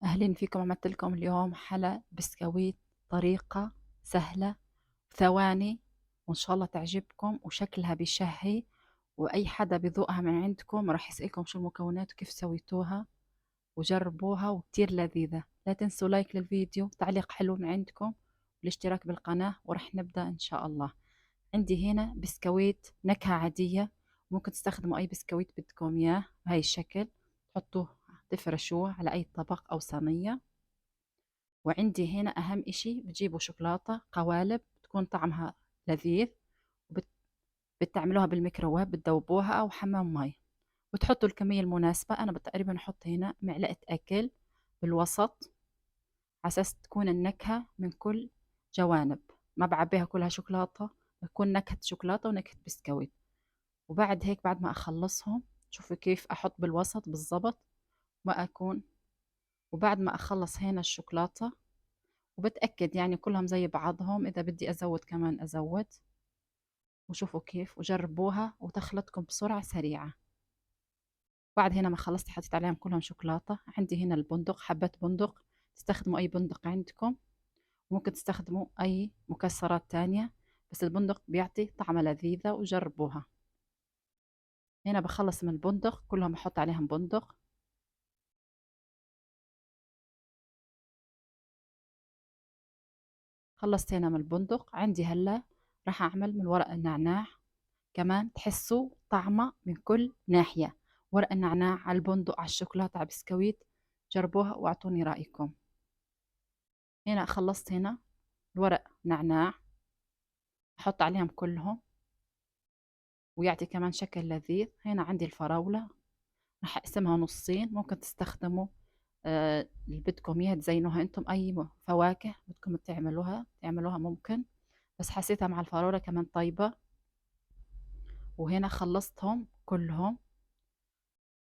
أهلين فيكم. عملت لكم اليوم حلا بسكويت، طريقة سهلة ثواني، وإن شاء الله تعجبكم وشكلها بيشهي. وأي حدا بذوقها من عندكم راح يسألكم شو المكونات وكيف سويتوها، وجربوها وكتير لذيذة. لا تنسوا لايك للفيديو، تعليق حلو من عندكم، والاشتراك بالقناة، ورح نبدأ إن شاء الله. عندي هنا بسكويت نكهة عادية، ممكن تستخدموا أي بسكويت بدكم إياه بهاي الشكل، تحطوه تفرشوه على أي طبق أو صينية. وعندي هنا أهم إشي بتجيبوا شوكولاتة قوالب تكون طعمها لذيذ، وبتعملوها بالميكروويف، بتذوبوها أو حمام مي، وتحطوا الكمية المناسبة. أنا تقريبا أحط هنا معلقة أكل بالوسط، على أساس تكون النكهة من كل جوانب، ما بعبيها كلها شوكولاتة، بتكون نكهة شوكولاتة ونكهة بسكويت. وبعد هيك بعد ما أخلصهم، شوفوا كيف أحط بالوسط بالضبط ما أكون. وبعد ما أخلص هنا الشوكولاتة وبتأكد يعني كلهم زي بعضهم، إذا بدي أزود كمان أزود. وشوفوا كيف، وجربوها وتخلطكم بسرعة سريعة. بعد هنا ما خلصت حطيت عليهم كلهم شوكولاتة. عندي هنا البندق، حبة بندق، تستخدموا أي بندق عندكم، ممكن تستخدموا أي مكسرات تانية، بس البندق بيعطي طعمة لذيذة، وجربوها. هنا بخلص من البندق كلهم بحط عليهم بندق. خلصت هنا من البندق. عندي هلا راح أعمل من ورق النعناع، كمان تحسوا طعمه من كل ناحية. ورق النعناع على البندق على الشوكولاتة على البسكويت، جربوها واعطوني رأيكم. هنا خلصت هنا الورق نعناع، احط عليهم كلهم ويعطي كمان شكل لذيذ. هنا عندي الفراولة، راح اقسمها نصين، ممكن تستخدموا اللي بدكم اياه تزينوها انتم، اي فواكه بدكم تعملوها ممكن، بس حسيتها مع الفراولة كمان طيبة. وهنا خلصتهم كلهم.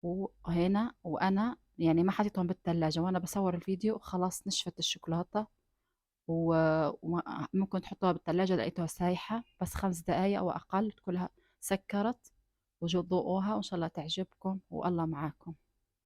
وهنا وانا يعني ما حطيتهم بالثلاجة، وانا بصور الفيديو خلاص نشفت الشوكولاتة. وممكن تحطوها بالثلاجة، لقيتوها سايحة بس 5 دقايق او اقل تكونها سكرت. وذوقوها وان شاء الله تعجبكم، والله معاكم.